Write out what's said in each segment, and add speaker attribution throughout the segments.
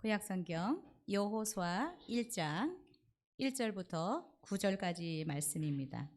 Speaker 1: 구약성경 여호수아 1장 1절부터 9절까지 말씀입니다.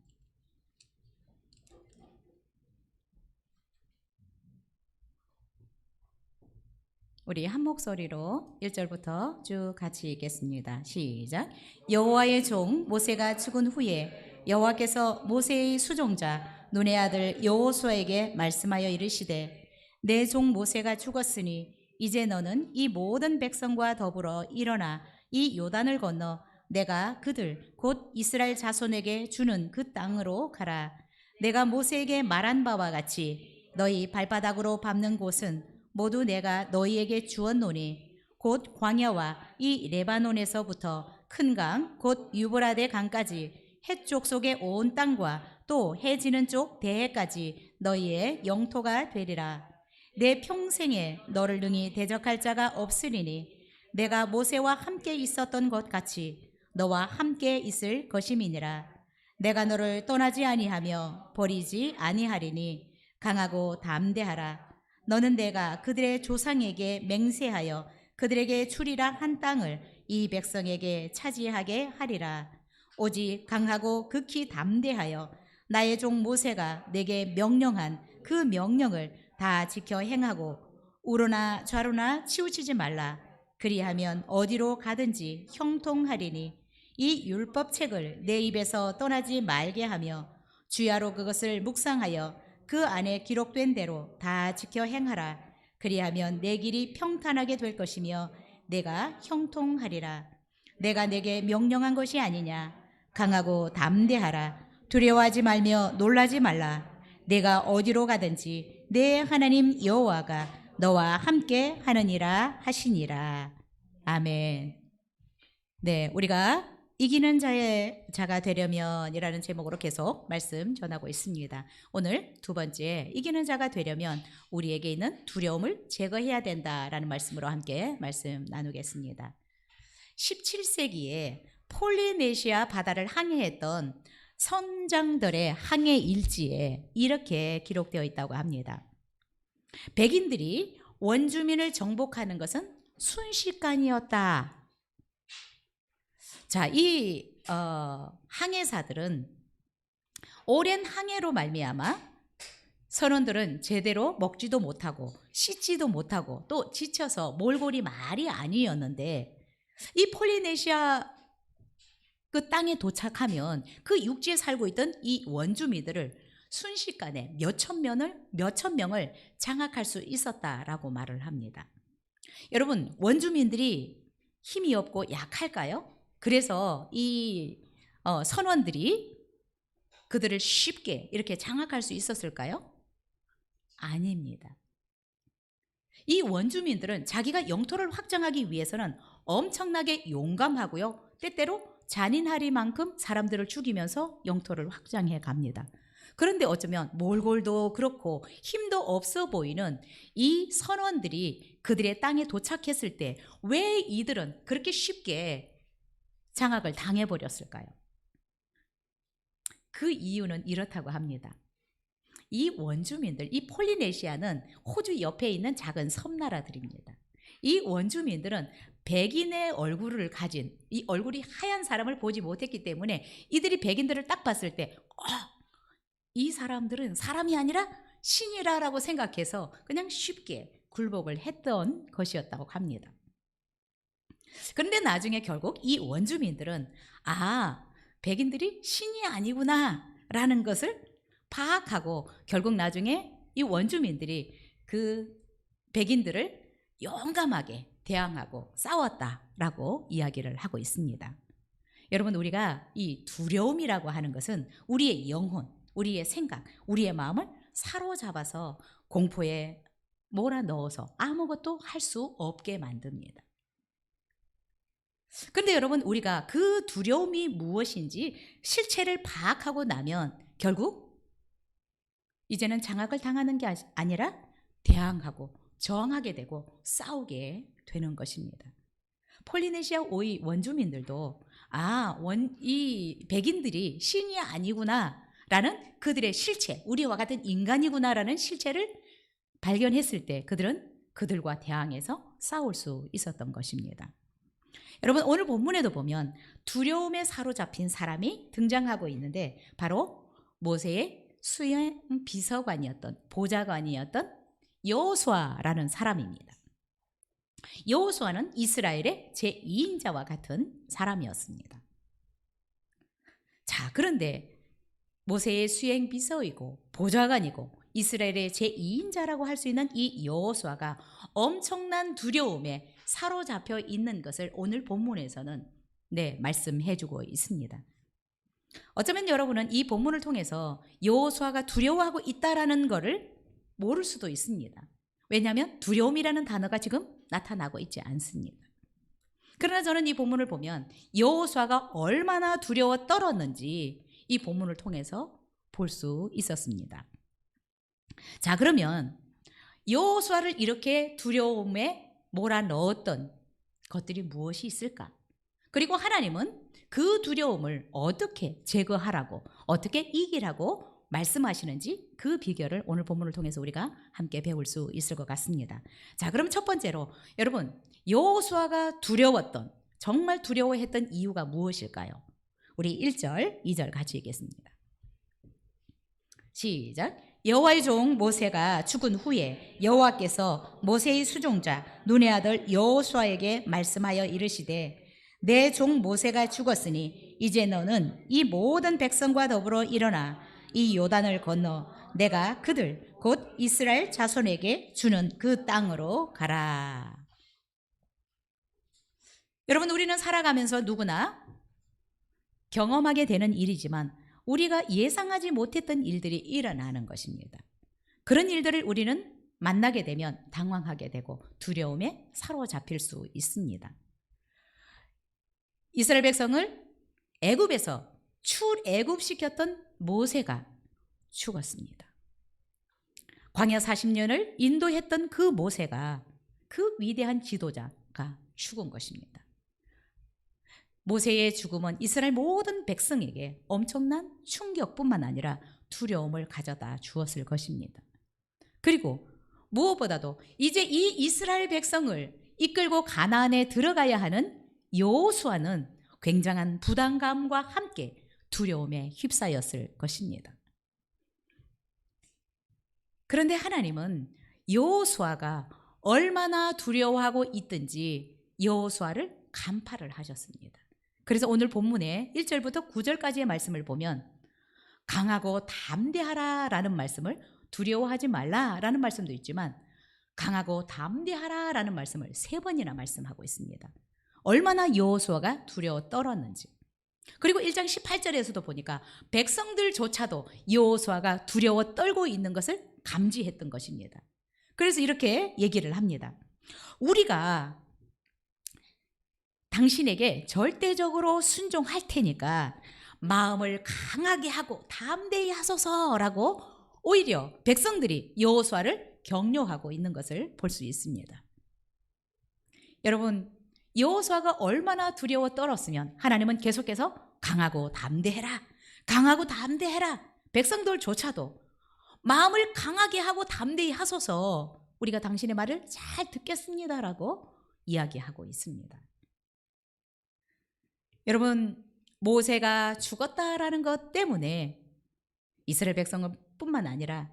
Speaker 1: 우리 한 목소리로 1절부터 쭉 같이 읽겠습니다. 시작. 여호와의 종 모세가 죽은 후에 여호와께서 모세의 수종자 눈의 아들 여호수아에게 말씀하여 이르시되 내 종 모세가 죽었으니 이제 너는 이 모든 백성과 더불어 일어나 이 요단을 건너 내가 그들 곧 이스라엘 자손에게 주는 그 땅으로 가라. 내가 모세에게 말한 바와 같이 너희 발바닥으로 밟는 곳은 모두 내가 너희에게 주었노니 곧 광야와 이 레바논에서부터 큰 강 곧 유브라데 강까지 해쪽 속의 온 땅과 또 해 지는 쪽 대해까지 너희의 영토가 되리라. 내 평생에 너를 능히 대적할 자가 없으리니 내가 모세와 함께 있었던 것 같이 너와 함께 있을 것임이니라. 내가 너를 떠나지 아니하며 버리지 아니하리니 강하고 담대하라. 너는 내가 그들의 조상에게 맹세하여 그들에게 주리라 한 땅을 이 백성에게 차지하게 하리라. 오직 강하고 극히 담대하여 나의 종 모세가 내게 명령한 그 명령을 다 지켜 행하고 우로나 좌로나 치우치지 말라. 그리하면 어디로 가든지 형통하리니 이 율법책을 내 입에서 떠나지 말게 하며 주야로 그것을 묵상하여 그 안에 기록된 대로 다 지켜 행하라. 그리하면 내 길이 평탄하게 될 것이며 내가 형통하리라. 내가 내게 명령한 것이 아니냐. 강하고 담대하라. 두려워하지 말며 놀라지 말라. 내가 어디로 가든지 내 하나님 여호와가 너와 함께 하느니라 하시니라. 아멘. 네, 우리가 이기는 자가 되려면이라는 제목으로 계속 말씀 전하고 있습니다. 오늘 두 번째, 이기는 자가 되려면 우리에게 있는 두려움을 제거해야 된다라는 말씀으로 함께 말씀 나누겠습니다. 17세기에 폴리네시아 바다를 항해했던 선장들의 항해 일지에 이렇게 기록되어 있다고 합니다. 백인들이 원주민을 정복하는 것은 순식간이었다. 자, 이 항해사들은 오랜 항해로 말미암아 선원들은 제대로 먹지도 못하고 씻지도 못하고 또 지쳐서 몰골이 말이 아니었는데 이 폴리네시아 그 땅에 도착하면 그 육지에 살고 있던 이 원주민들을 순식간에 몇천 명을 장악할 수 있었다라고 말을 합니다. 여러분, 원주민들이 힘이 없고 약할까요? 그래서 이 선원들이 그들을 쉽게 이렇게 장악할 수 있었을까요? 아닙니다. 이 원주민들은 자기가 영토를 확장하기 위해서는 엄청나게 용감하고요. 때때로 잔인하리만큼 사람들을 죽이면서 영토를 확장해 갑니다. 그런데 어쩌면 몰골도 그렇고 힘도 없어 보이는 이 선원들이 그들의 땅에 도착했을 때 왜 이들은 그렇게 쉽게 장악을 당해버렸을까요? 그 이유는 이렇다고 합니다. 이 원주민들, 이 폴리네시아는 호주 옆에 있는 작은 섬나라들입니다. 이 원주민들은 백인의 얼굴을 가진 이 얼굴이 하얀 사람을 보지 못했기 때문에 이들이 백인들을 딱 봤을 때 이 사람들은 사람이 아니라 신이라고 생각해서 그냥 쉽게 굴복을 했던 것이었다고 합니다. 그런데 나중에 결국 이 원주민들은 백인들이 신이 아니구나 라는 것을 파악하고 결국 나중에 이 원주민들이 그 백인들을 용감하게 대항하고 싸웠다라고 이야기를 하고 있습니다. 여러분, 우리가 이 두려움이라고 하는 것은 우리의 영혼, 우리의 생각, 우리의 마음을 사로잡아서 공포에 몰아넣어서 아무것도 할 수 없게 만듭니다. 그런데 여러분, 우리가 그 두려움이 무엇인지 실체를 파악하고 나면 결국 이제는 장악을 당하는 게 아니라 대항하고 저항하게 되고 싸우게 되는 것입니다. 폴리네시아 오이 원주민들도 이 백인들이 신이 아니구나 라는 그들의 실체, 우리와 같은 인간이구나 라는 실체를 발견했을 때 그들은 그들과 대항해서 싸울 수 있었던 것입니다. 여러분, 오늘 본문에도 보면 두려움에 사로잡힌 사람이 등장하고 있는데 바로 모세의 수행 비서관이었던, 보좌관이었던 여호수아라는 사람입니다. 여호수아는 이스라엘의 제2인자와 같은 사람이었습니다. 자, 그런데 모세의 수행 비서이고 보좌관이고 이스라엘의 제2인자라고 할 수 있는 이 여호수아가 엄청난 두려움에 사로잡혀 있는 것을 오늘 본문에서는 말씀해 주고 있습니다. 어쩌면 여러분은 이 본문을 통해서 여호수아가 두려워하고 있다라는 것을 모를 수도 있습니다. 왜냐하면 두려움이라는 단어가 지금 나타나고 있지 않습니다. 그러나 저는 이 본문을 보면 여호수아가 얼마나 두려워 떨었는지 이 본문을 통해서 볼 수 있었습니다. 자, 그러면 여호수아를 이렇게 두려움에 몰아넣었던 것들이 무엇이 있을까? 그리고 하나님은 그 두려움을 어떻게 제거하라고, 어떻게 이기라고 말씀하시는지 그 비결을 오늘 본문을 통해서 우리가 함께 배울 수 있을 것 같습니다. 자, 그럼 첫 번째로 여러분, 여호수아가 두려웠던, 정말 두려워했던 이유가 무엇일까요? 우리 1절, 2절 같이 읽겠습니다. 시작. 여호와의 종 모세가 죽은 후에 여호와께서 모세의 수종자 눈의 아들 여호수아에게 말씀하여 이르시되 내 종 모세가 죽었으니 이제 너는 이 모든 백성과 더불어 일어나 이 요단을 건너 내가 그들 곧 이스라엘 자손에게 주는 그 땅으로 가라. 여러분, 우리는 살아가면서 누구나 경험하게 되는 일이지만 우리가 예상하지 못했던 일들이 일어나는 것입니다. 그런 일들을 우리는 만나게 되면 당황하게 되고 두려움에 사로잡힐 수 있습니다. 이스라엘 백성을 애굽에서 출애굽시켰던 모세가 죽었습니다. 광야 40년을 인도했던 그 모세가, 그 위대한 지도자가 죽은 것입니다. 모세의 죽음은 이스라엘 모든 백성에게 엄청난 충격뿐만 아니라 두려움을 가져다 주었을 것입니다. 그리고 무엇보다도 이제 이 이스라엘 백성을 이끌고 가나안에 들어가야 하는 여호수아는 굉장한 부담감과 함께 두려움에 휩싸였을 것입니다. 그런데 하나님은 여호수아가 얼마나 두려워하고 있든지 여호수아를 간파를 하셨습니다. 그래서 오늘 본문의 1절부터 9절까지의 말씀을 보면 강하고 담대하라라는 말씀을, 두려워하지 말라라는 말씀도 있지만 강하고 담대하라라는 말씀을 3번이나 말씀하고 있습니다. 얼마나 여호수아가 두려워 떨었는지. 그리고 1장 18절에서도 보니까 백성들조차도 여호수아가 두려워 떨고 있는 것을 감지했던 것입니다. 그래서 이렇게 얘기를 합니다. 우리가 당신에게 절대적으로 순종할 테니까 마음을 강하게 하고 담대히 하소서라고 오히려 백성들이 여호수아를 격려하고 있는 것을 볼 수 있습니다. 여러분, 여호수아가 얼마나 두려워 떨었으면 하나님은 계속해서 강하고 담대해라, 강하고 담대해라, 백성들조차도 마음을 강하게 하고 담대히 하소서, 우리가 당신의 말을 잘 듣겠습니다라고 이야기하고 있습니다. 여러분, 모세가 죽었다라는 것 때문에 이스라엘 백성은 뿐만 아니라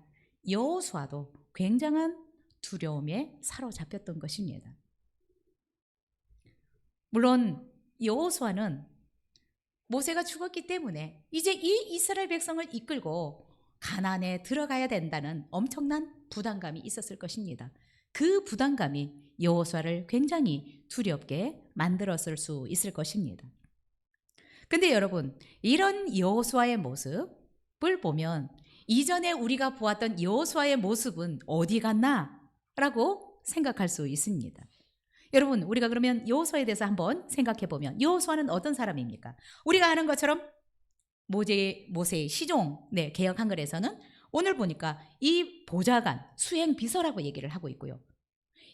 Speaker 1: 여호수아도 굉장한 두려움에 사로잡혔던 것입니다. 물론 여호수아는 모세가 죽었기 때문에 이제 이 이스라엘 백성을 이끌고 가나안에 들어가야 된다는 엄청난 부담감이 있었을 것입니다. 그 부담감이 여호수아를 굉장히 두렵게 만들었을 수 있을 것입니다. 근데 여러분, 이런 여호수아의 모습을 보면 이전에 우리가 보았던 여호수아의 모습은 어디 갔나? 라고 생각할 수 있습니다. 여러분, 우리가 그러면 여호수아에 대해서 한번 생각해 보면 여호수아는 어떤 사람입니까? 우리가 아는 것처럼 모세의 시종, 개역 한글에서는 오늘 보니까 이 보좌관, 수행 비서라고 얘기를 하고 있고요.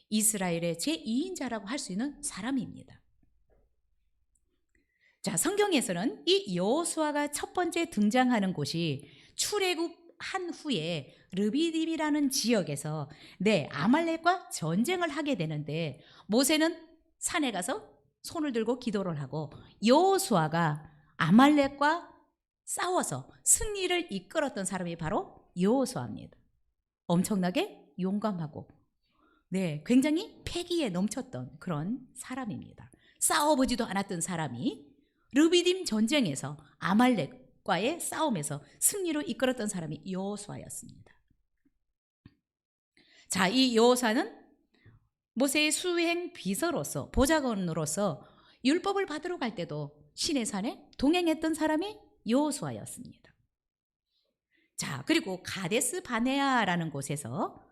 Speaker 1: 이스라엘의 제2인자라고 할 수 있는 사람입니다. 자, 성경에서는 이 여호수아가 첫 번째 등장하는 곳이 출애굽 한 후에 르비딤이라는 지역에서 아말렉과 전쟁을 하게 되는데, 모세는 산에 가서 손을 들고 기도를 하고 여호수아가 아말렉과 싸워서 승리를 이끌었던 사람이 바로 여호수아입니다. 엄청나게 용감하고 굉장히 패기에 넘쳤던 그런 사람입니다. 싸워보지도 않았던 사람이 르비딤 전쟁에서 아말렉과의 싸움에서 승리로 이끌었던 사람이 여호수아였습니다. 자, 이 여호수아는 모세의 수행 비서로서, 보좌관으로서 율법을 받으러 갈 때도 시내산에 동행했던 사람이 여호수아였습니다. 자, 그리고 가데스 바네아라는 곳에서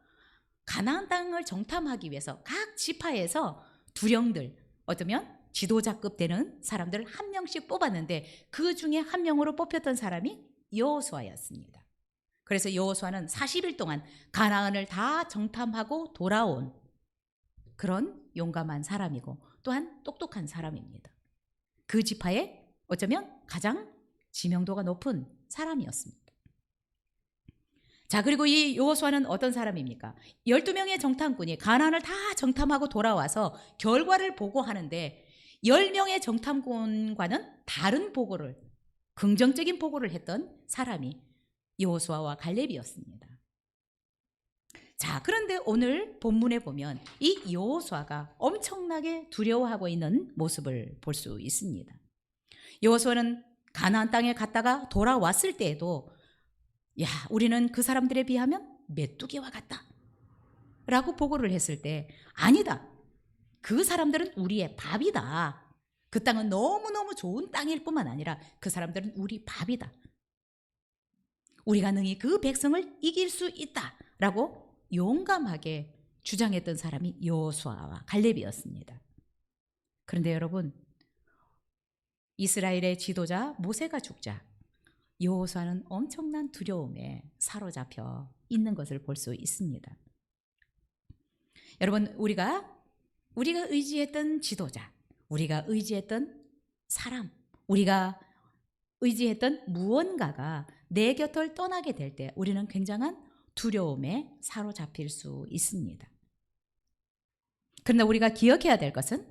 Speaker 1: 가나안 땅을 정탐하기 위해서 각 지파에서 두령들, 어쩌면 지도자급 되는 사람들을 한 명씩 뽑았는데 그 중에 한 명으로 뽑혔던 사람이 여호수아였습니다. 그래서 여호수아는 40일 동안 가나안을 다 정탐하고 돌아온 그런 용감한 사람이고 또한 똑똑한 사람입니다. 그 지파에 어쩌면 가장 지명도가 높은 사람이었습니다. 자, 그리고 이 여호수아는 어떤 사람입니까? 12명의 정탐꾼이 가나안을 다 정탐하고 돌아와서 결과를 보고하는데 10명의 정탐꾼과는 다른 보고를, 긍정적인 보고를 했던 사람이 여호수아와 갈렙이었습니다. 자, 그런데 오늘 본문에 보면 이 여호수아가 엄청나게 두려워하고 있는 모습을 볼 수 있습니다. 여호수아는 가나안 땅에 갔다가 돌아왔을 때에도 우리는 그 사람들에 비하면 메뚜기와 같다 라고 보고를 했을 때, 아니다, 그 사람들은 우리의 밥이다, 그 땅은 너무너무 좋은 땅일 뿐만 아니라 그 사람들은 우리 밥이다, 우리가 능히 그 백성을 이길 수 있다 라고 용감하게 주장했던 사람이 여호수아와 갈렙이었습니다. 그런데 여러분, 이스라엘의 지도자 모세가 죽자 여호수아는 엄청난 두려움에 사로잡혀 있는 것을 볼 수 있습니다. 여러분, 우리가 의지했던 지도자, 우리가 의지했던 사람, 우리가 의지했던 무언가가 내 곁을 떠나게 될 때 우리는 굉장한 두려움에 사로잡힐 수 있습니다. 그러나 우리가 기억해야 될 것은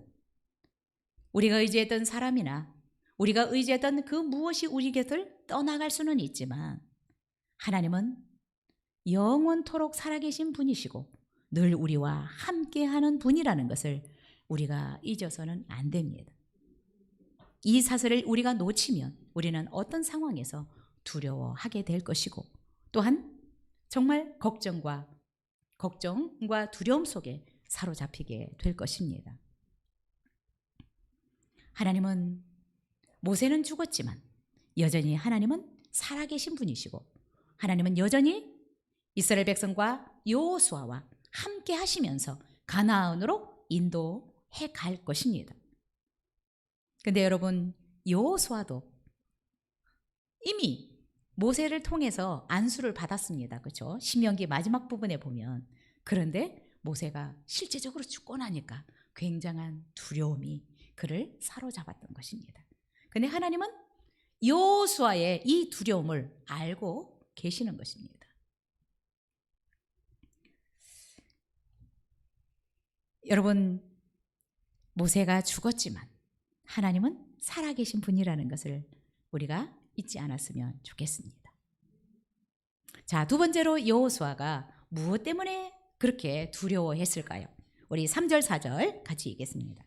Speaker 1: 우리가 의지했던 사람이나 우리가 의지했던 그 무엇이 우리 곁을 떠나갈 수는 있지만 하나님은 영원토록 살아계신 분이시고 늘 우리와 함께하는 분이라는 것을 우리가 잊어서는 안 됩니다. 이 사실을 우리가 놓치면 우리는 어떤 상황에서 두려워하게 될 것이고 또한 정말 걱정과 두려움 속에 사로잡히게 될 것입니다. 하나님은, 모세는 죽었지만 여전히 하나님은 살아계신 분이시고 하나님은 여전히 이스라엘 백성과 여호수아와 함께 하시면서 가나안으로 인도해 갈 것입니다. 근데 여러분, 여호수아도 이미 모세를 통해서 안수를 받았습니다. 그렇죠? 신명기 마지막 부분에 보면. 그런데 모세가 실제적으로 죽고 나니까 굉장한 두려움이 그를 사로잡았던 것입니다. 근데 하나님은 여호수아의 이 두려움을 알고 계시는 것입니다. 여러분, 모세가 죽었지만 하나님은 살아계신 분이라는 것을 우리가 잊지 않았으면 좋겠습니다. 자, 두 번째로 여호수아가 무엇 때문에 그렇게 두려워했을까요? 우리 3절 4절 같이 읽겠습니다.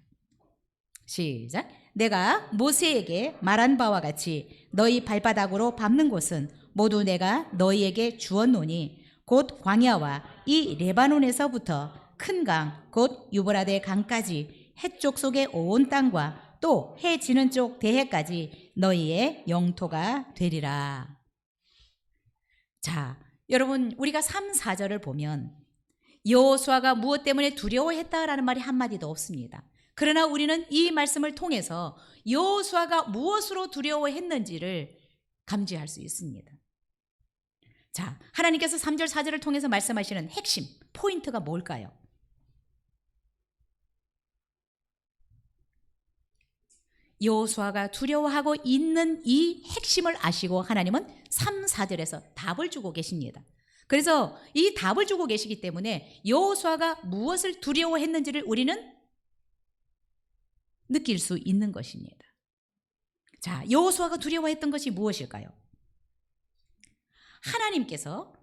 Speaker 1: 시작. 내가 모세에게 말한 바와 같이 너희 발바닥으로 밟는 곳은 모두 내가 너희에게 주었노니 곧 광야와 이 레바논에서부터 큰 강 곧 유브라데 강까지 해쪽 속의 온 땅과 또 해 지는 쪽 대해까지 너희의 영토가 되리라. 자, 여러분, 우리가 3, 4절을 보면 여호수아가 무엇 때문에 두려워했다라는 말이 한마디도 없습니다. 그러나 우리는 이 말씀을 통해서 여호수아가 무엇으로 두려워했는지를 감지할 수 있습니다. 자, 하나님께서 3절 4절을 통해서 말씀하시는 핵심 포인트가 뭘까요? 여호수아가 두려워하고 있는 이 핵심을 아시고 하나님은 3, 4절에서 답을 주고 계십니다. 그래서 이 답을 주고 계시기 때문에 여호수아가 무엇을 두려워했는지를 우리는 느낄 수 있는 것입니다. 자, 여호수아가 두려워했던 것이 무엇일까요? 하나님께서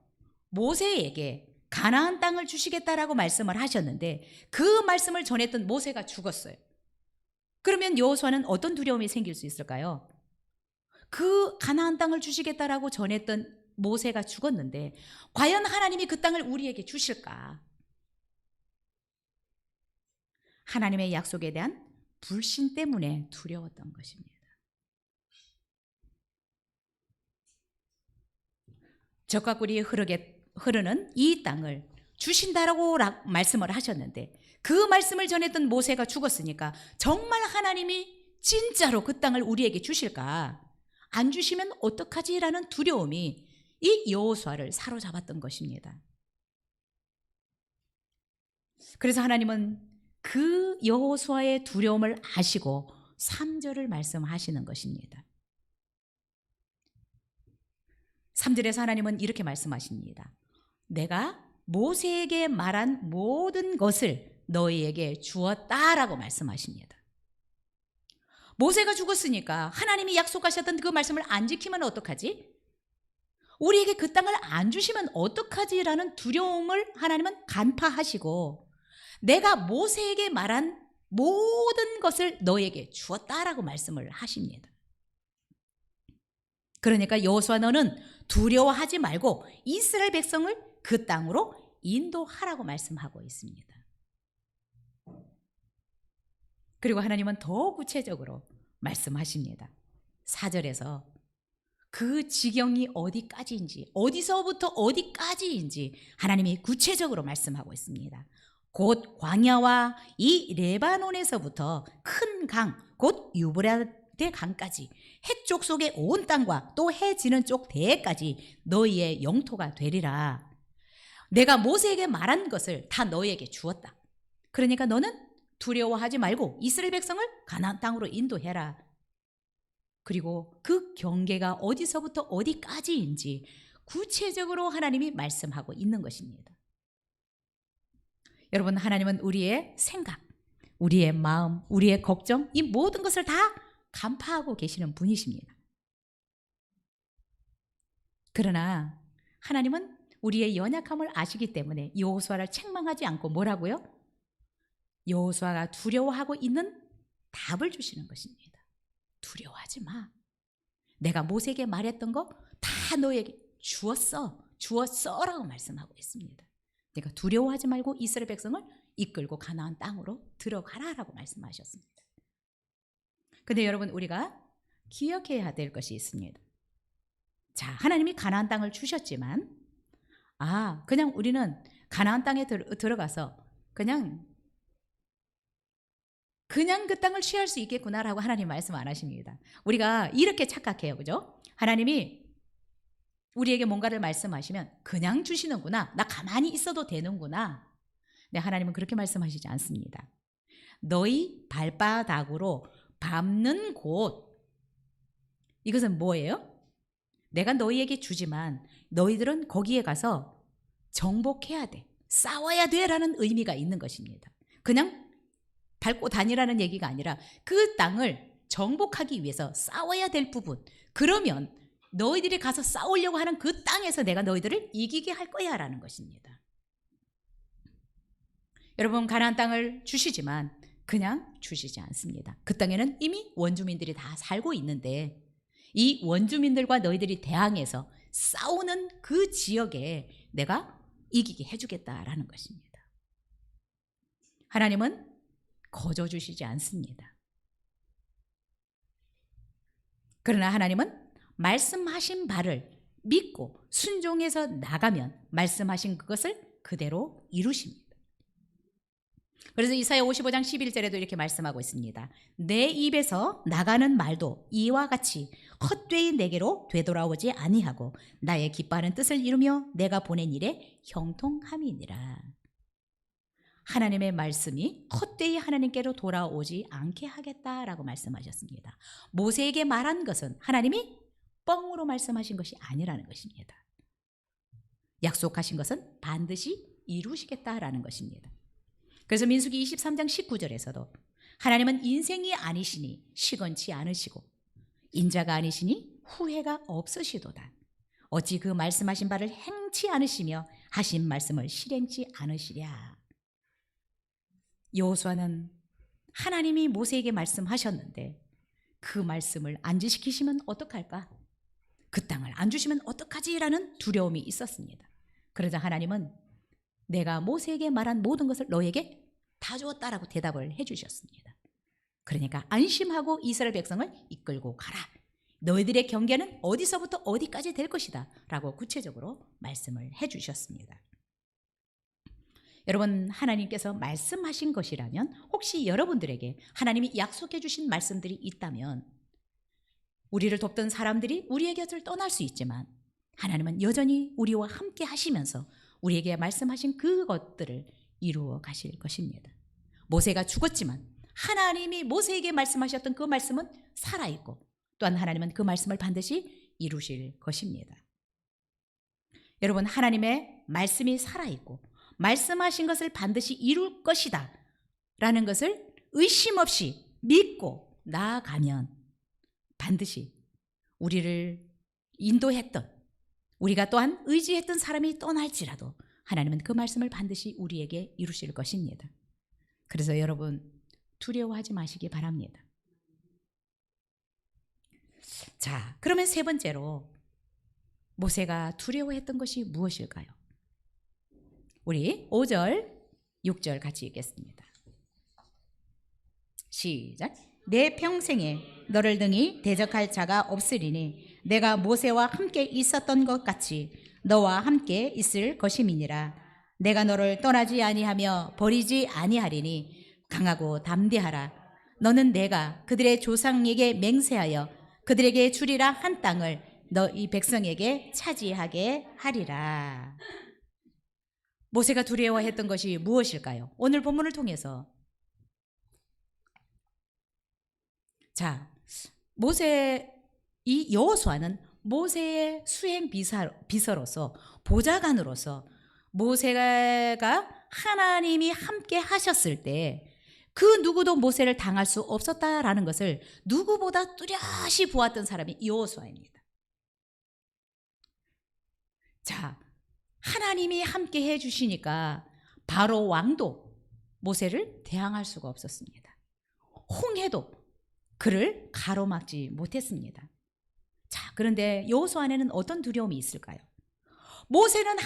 Speaker 1: 모세에게 가나안 땅을 주시겠다라고 말씀을 하셨는데 그 말씀을 전했던 모세가 죽었어요. 그러면 여호수아는 어떤 두려움이 생길 수 있을까요? 그 가나안 땅을 주시겠다라고 전했던 모세가 죽었는데 과연 하나님이 그 땅을 우리에게 주실까? 하나님의 약속에 대한 불신 때문에 두려웠던 것입니다. 젖과 꿀이 흐르는 이 땅을 주신다라고 말씀을 하셨는데 그 말씀을 전했던 모세가 죽었으니까 정말 하나님이 진짜로 그 땅을 우리에게 주실까? 안 주시면 어떡하지라는 두려움이 이 여호수아를 사로잡았던 것입니다. 그래서 하나님은 그 여호수아의 두려움을 아시고 3절을 말씀하시는 것입니다. 3절에서 하나님은 이렇게 말씀하십니다. 내가 모세에게 말한 모든 것을 너희에게 주었다라고 말씀하십니다. 모세가 죽었으니까 하나님이 약속하셨던 그 말씀을 안 지키면 어떡하지? 우리에게 그 땅을 안 주시면 어떡하지라는 두려움을 하나님은 간파하시고 내가 모세에게 말한 모든 것을 너에게 주었다라고 말씀을 하십니다. 그러니까 여호수아 너는 두려워하지 말고 이스라엘 백성을 그 땅으로 인도하라고 말씀하고 있습니다. 그리고 하나님은 더 구체적으로 말씀하십니다. 4절에서 그 지경이 어디까지인지 어디서부터 어디까지인지 하나님이 구체적으로 말씀하고 있습니다. 곧 광야와 이 레바논에서부터 큰 강, 곧 유브라데 강까지 해쪽 속의 온 땅과 또 해 지는 쪽 대해까지 너희의 영토가 되리라. 내가 모세에게 말한 것을 다 너희에게 주었다. 그러니까 너는 두려워하지 말고 이스라엘 백성을 가나안 땅으로 인도해라. 그리고 그 경계가 어디서부터 어디까지인지 구체적으로 하나님이 말씀하고 있는 것입니다. 여러분, 하나님은 우리의 생각, 우리의 마음, 우리의 걱정, 이 모든 것을 다 간파하고 계시는 분이십니다. 그러나 하나님은 우리의 연약함을 아시기 때문에 여호수아를 책망하지 않고 뭐라고요? 여호수아가 두려워하고 있는 답을 주시는 것입니다. 두려워하지 마. 내가 모세에게 말했던 거 다 너에게 주었어라고 말씀하고 있습니다. 내가 두려워하지 말고 이스라엘 백성을 이끌고 가나안 땅으로 들어가라라고 말씀하셨습니다. 근데 여러분, 우리가 기억해야 될 것이 있습니다. 자, 하나님이 가나안 땅을 주셨지만 그냥 우리는 가나안 땅에 들어가서 그냥 그 땅을 취할 수 있겠구나라고 하나님 말씀 안 하십니다. 우리가 이렇게 착각해요. 그죠? 하나님이 우리에게 뭔가를 말씀하시면 그냥 주시는구나. 나 가만히 있어도 되는구나. 네, 하나님은 그렇게 말씀하시지 않습니다. 너희 발바닥으로 밟는 곳. 이것은 뭐예요? 내가 너희에게 주지만 너희들은 거기에 가서 정복해야 돼. 싸워야 돼라는 의미가 있는 것입니다. 그냥 밟고 다니라는 얘기가 아니라 그 땅을 정복하기 위해서 싸워야 될 부분. 그러면 너희들이 가서 싸우려고 하는 그 땅에서 내가 너희들을 이기게 할 거야 라는 것입니다. 여러분, 가나안 땅을 주시지만 그냥 주시지 않습니다. 그 땅에는 이미 원주민들이 다 살고 있는데 이 원주민들과 너희들이 대항해서 싸우는 그 지역에 내가 이기게 해주겠다라는 것입니다. 하나님은 거저 주시지 않습니다. 그러나 하나님은 말씀하신 바를 믿고 순종해서 나가면 말씀하신 그것을 그대로 이루십니다. 그래서 이사야 55장 11절에도 이렇게 말씀하고 있습니다. 내 입에서 나가는 말도 이와 같이 헛되이 내게로 되돌아오지 아니하고 나의 기뻐하는 뜻을 이루며 내가 보낸 일에 형통함이니라. 하나님의 말씀이 헛되이 하나님께로 돌아오지 않게 하겠다라고 말씀하셨습니다. 모세에게 말한 것은 하나님이 뻥으로 말씀하신 것이 아니라는 것입니다. 약속하신 것은 반드시 이루시겠다라는 것입니다. 그래서 민수기 23장 19절에서도 하나님은 인생이 아니시니 시건치 않으시고 인자가 아니시니 후회가 없으시도다. 어찌 그 말씀하신 바를 행치 않으시며 하신 말씀을 실행치 않으시랴. 여호수아는 하나님이 모세에게 말씀하셨는데 그 말씀을 안 지키시면 어떡할까? 그 땅을 안 주시면 어떡하지라는 두려움이 있었습니다. 그러자 하나님은 내가 모세에게 말한 모든 것을 너에게 다 주었다라고 대답을 해주셨습니다. 그러니까 안심하고 이스라엘 백성을 이끌고 가라. 너희들의 경계는 어디서부터 어디까지 될 것이다 라고 구체적으로 말씀을 해주셨습니다. 여러분, 하나님께서 말씀하신 것이라면 혹시 여러분들에게 하나님이 약속해 주신 말씀들이 있다면 우리를 돕던 사람들이 우리의 곁을 떠날 수 있지만 하나님은 여전히 우리와 함께 하시면서 우리에게 말씀하신 그것들을 이루어 가실 것입니다. 모세가 죽었지만 하나님이 모세에게 말씀하셨던 그 말씀은 살아있고 또한 하나님은 그 말씀을 반드시 이루실 것입니다. 여러분, 하나님의 말씀이 살아있고 말씀하신 것을 반드시 이룰 것이다 라는 것을 의심 없이 믿고 나아가면 반드시 우리를 인도했던 우리가 또한 의지했던 사람이 떠날지라도 하나님은 그 말씀을 반드시 우리에게 이루실 것입니다. 그래서 여러분 두려워하지 마시기 바랍니다. 자, 그러면 세 번째로 모세가 두려워했던 것이 무엇일까요? 우리 5절, 6절 같이 읽겠습니다. 시작. 내 평생에 너를 등이 대적할 자가 없으리니 내가 모세와 함께 있었던 것 같이 너와 함께 있을 것임이니라. 내가 너를 떠나지 아니하며 버리지 아니하리니 강하고 담대하라. 너는 내가 그들의 조상에게 맹세하여 그들에게 주리라 한 땅을 너희 백성에게 차지하게 하리라. 모세가 두려워했던 것이 무엇일까요? 오늘 본문을 통해서 자, 이 여호수아는 모세의 수행 비서로서 보좌관으로서 모세가 하나님이 함께 하셨을 때 그 누구도 모세를 당할 수 없었다라는 것을 누구보다 뚜렷이 보았던 사람이 여호수아입니다. 자, 하나님이 함께 해주시니까 바로 왕도 모세를 대항할 수가 없었습니다. 홍해도 그를 가로막지 못했습니다. 자, 그런데 여호수아 안에는 어떤 두려움이 있을까요? 모세는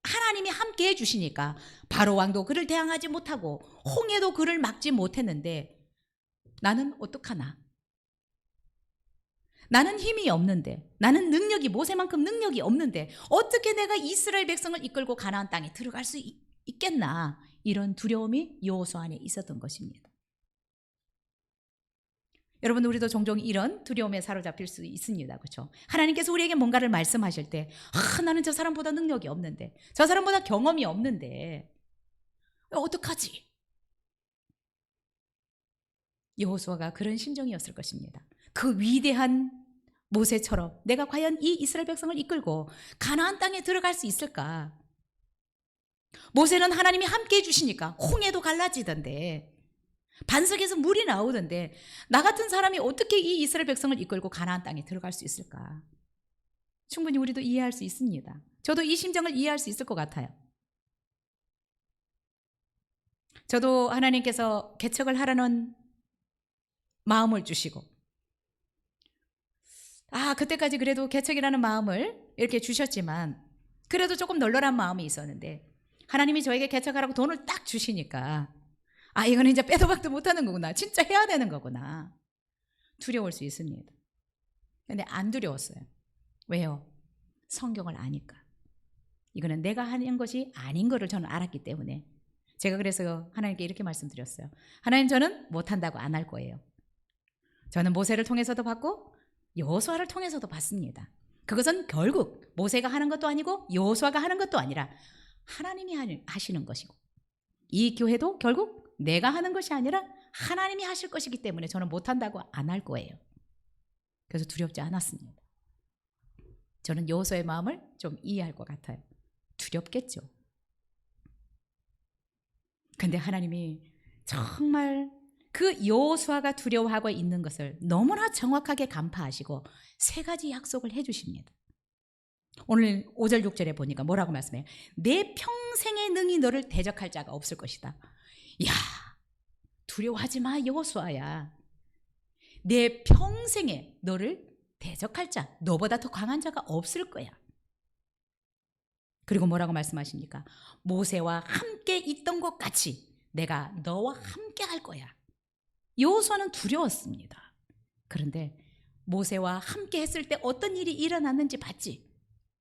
Speaker 1: 하나님이 함께 해주시니까 바로 왕도 그를 대항하지 못하고 홍해도 그를 막지 못했는데 나는 어떡하나? 나는 힘이 없는데, 나는 모세만큼 능력이 없는데 어떻게 내가 이스라엘 백성을 이끌고 가나안 땅에 들어갈 수 있겠나? 이런 두려움이 여호수아 안에 있었던 것입니다. 여러분, 우리도 종종 이런 두려움에 사로잡힐 수 있습니다. 그렇죠? 하나님께서 우리에게 뭔가를 말씀하실 때 나는 저 사람보다 능력이 없는데, 저 사람보다 경험이 없는데 어떡하지? 여호수아가 그런 심정이었을 것입니다. 그 위대한 모세처럼 내가 과연 이 이스라엘 백성을 이끌고 가나안 땅에 들어갈 수 있을까? 모세는 하나님이 함께 해주시니까 홍해도 갈라지던데 반석에서 물이 나오던데 나 같은 사람이 어떻게 이 이스라엘 백성을 이끌고 가나안 땅에 들어갈 수 있을까? 충분히 우리도 이해할 수 있습니다. 저도 이 심정을 이해할 수 있을 것 같아요. 저도 하나님께서 개척을 하라는 마음을 주시고 그때까지 그래도 개척이라는 마음을 이렇게 주셨지만 그래도 조금 널널한 마음이 있었는데 하나님이 저에게 개척하라고 돈을 딱 주시니까 이거는 이제 빼도 박도 못하는 거구나. 진짜 해야 되는 거구나. 두려울 수 있습니다. 근데 안 두려웠어요. 왜요? 성경을 아니까. 이거는 내가 하는 것이 아닌 거를 저는 알았기 때문에 제가 그래서 하나님께 이렇게 말씀드렸어요. 하나님, 저는 못한다고 안 할 거예요. 저는 모세를 통해서도 받고 여호수아를 통해서도 받습니다. 그것은 결국 모세가 하는 것도 아니고 여호수아가 하는 것도 아니라 하나님이 하시는 것이고 이 교회도 결국 내가 하는 것이 아니라 하나님이 하실 것이기 때문에 저는 못한다고 안 할 거예요. 그래서 두렵지 않았습니다. 저는 여호수아의 마음을 좀 이해할 것 같아요. 두렵겠죠. 근데 하나님이 정말 그 여호수아가 두려워하고 있는 것을 너무나 정확하게 간파하시고 세 가지 약속을 해주십니다. 오늘 5절 6절에 보니까 뭐라고 말씀해요? 내 평생의 능히 너를 대적할 자가 없을 것이다. 야, 두려워하지 마 여호수아야. 내 평생에 너를 대적할 자, 너보다 더 강한 자가 없을 거야. 그리고 뭐라고 말씀하십니까? 모세와 함께 있던 것 같이 내가 너와 함께 할 거야. 여호수아는 두려웠습니다. 그런데 모세와 함께 했을 때 어떤 일이 일어났는지 봤지?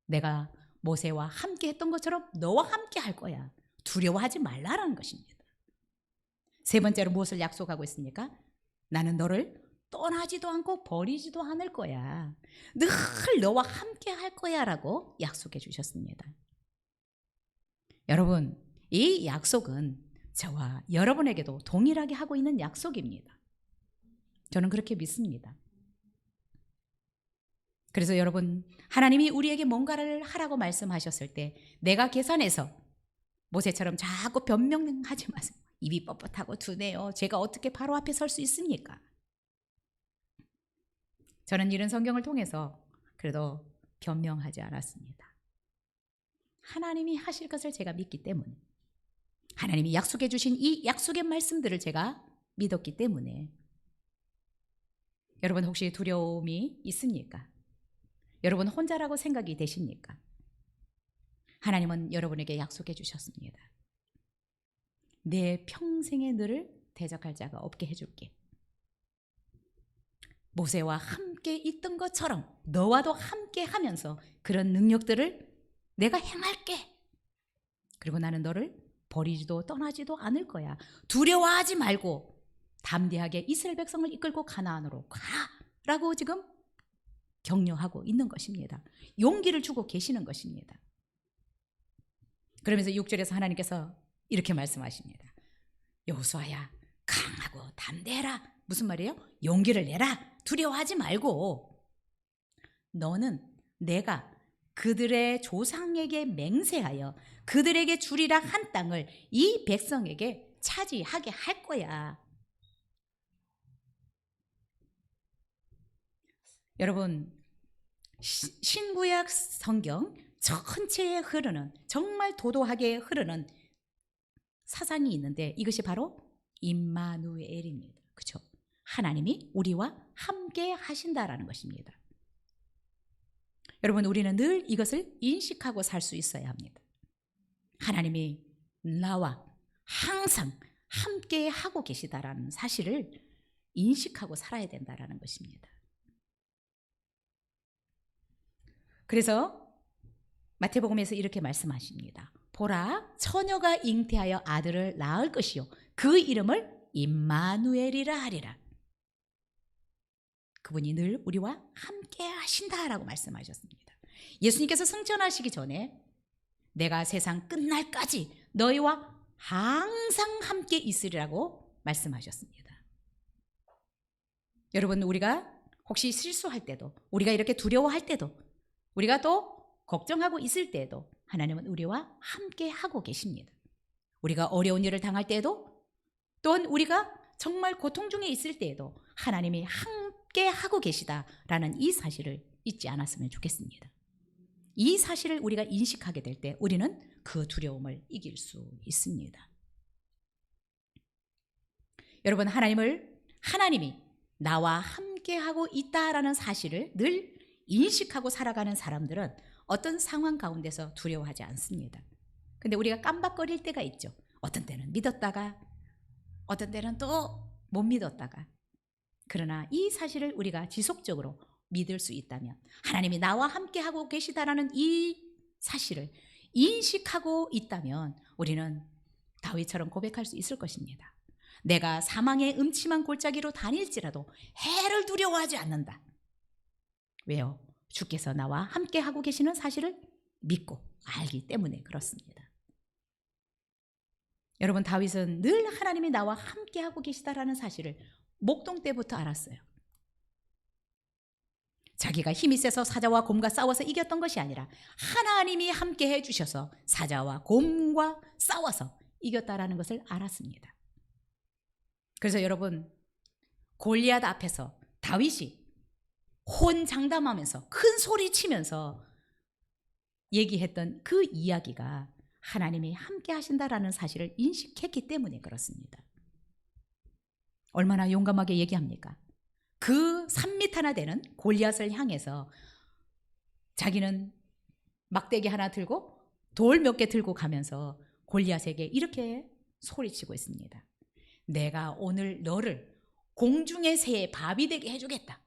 Speaker 1: 내가 모세와 함께 했던 것처럼 너와 함께 할 거야. 두려워하지 말라라는 것입니다. 세 번째로 무엇을 약속하고 있습니까? 나는 너를 떠나지도 않고 버리지도 않을 거야. 늘 너와 함께 할 거야 라고 약속해 주셨습니다. 여러분, 이 약속은 저와 여러분에게도 동일하게 하고 있는 약속입니다. 저는 그렇게 믿습니다. 그래서 여러분, 하나님이 우리에게 뭔가를 하라고 말씀하셨을 때 내가 계산해서 모세처럼 자꾸 변명하지 마세요. 입이 뻣뻣하고 두네요. 제가 어떻게 바로 앞에 설 수 있습니까? 저는 이런 성경을 통해서 그래도 변명하지 않았습니다. 하나님이 하실 것을 제가 믿기 때문에, 하나님이 약속해 주신 이 약속의 말씀들을 제가 믿었기 때문에. 여러분 혹시 두려움이 있습니까? 여러분 혼자라고 생각이 되십니까? 하나님은 여러분에게 약속해 주셨습니다. 내 평생에 너를 대적할 자가 없게 해줄게. 모세와 함께 있던 것처럼 너와도 함께 하면서 그런 능력들을 내가 행할게. 그리고 나는 너를 버리지도 떠나지도 않을 거야. 두려워하지 말고 담대하게 이스라엘 백성을 이끌고 가나안으로 가라고 지금 격려하고 있는 것입니다. 용기를 주고 계시는 것입니다. 그러면서 6절에서 하나님께서 이렇게 말씀하십니다. 여호수아야, 강하고 담대해라. 무슨 말이에요? 용기를 내라. 두려워하지 말고. 너는 내가 그들의 조상에게 맹세하여 그들에게 주리라 한 땅을 이 백성에게 차지하게 할 거야. 여러분, 신구약 성경 전체에 흐르는, 정말 도도하게 흐르는 사상이 있는데 이것이 바로 임마누엘입니다. 그렇죠? 하나님이 우리와 함께 하신다라는 것입니다. 여러분, 우리는 늘 이것을 인식하고 살 수 있어야 합니다. 하나님이 나와 항상 함께 하고 계시다라는 사실을 인식하고 살아야 된다라는 것입니다. 그래서 마태복음에서 이렇게 말씀하십니다. 보라, 처녀가 잉태하여 아들을 낳을 것이요 그 이름을 임마누엘이라 하리라. 그분이 늘 우리와 함께 하신다라고 말씀하셨습니다. 예수님께서 승천하시기 전에 내가 세상 끝날까지 너희와 항상 함께 있으리라고 말씀하셨습니다. 여러분, 우리가 혹시 실수할 때도, 우리가 이렇게 두려워할 때도, 우리가 또 걱정하고 있을 때에도 하나님은 우리와 함께 하고 계십니다. 우리가 어려운 일을 당할 때에도, 또한 우리가 정말 고통 중에 있을 때에도 하나님이 함께 하고 계시다라는 이 사실을 잊지 않았으면 좋겠습니다. 이 사실을 우리가 인식하게 될 때 우리는 그 두려움을 이길 수 있습니다. 여러분, 하나님이 나와 함께 하고 있다라는 사실을 늘 인식하고 살아가는 사람들은 어떤 상황 가운데서 두려워하지 않습니다. 근데 우리가 깜박거릴 때가 있죠. 어떤 때는 믿었다가 어떤 때는 또 못 믿었다가. 그러나 이 사실을 우리가 지속적으로 믿을 수 있다면, 하나님이 나와 함께 하고 계시다라는 이 사실을 인식하고 있다면 우리는 다윗처럼 고백할 수 있을 것입니다. 내가 사망의 음침한 골짜기로 다닐지라도 해를 두려워하지 않는다. 왜요? 주께서 나와 함께 하고 계시는 사실을 믿고 알기 때문에 그렇습니다. 여러분, 다윗은 늘 하나님이 나와 함께하고 계시다라는 사실을 목동 때부터 알았어요. 자기가 힘이 세서 사자와 곰과 싸워서 이겼던 것이 아니라 하나님이 함께해 주셔서 사자와 곰과 싸워서 이겼다라는 것을 알았습니다. 그래서 여러분, 골리앗 앞에서 다윗이 혼장담하면서 큰 소리 치면서 얘기했던 그 이야기가 하나님이 함께 하신다라는 사실을 인식했기 때문에 그렇습니다. 얼마나 용감하게 얘기합니까? 그 3미터나 되는 골리앗을 향해서 자기는 막대기 하나 들고 돌 몇 개 들고 가면서 골리앗에게 이렇게 소리치고 있습니다. 내가 오늘 너를 공중의 새의 밥이 되게 해주겠다.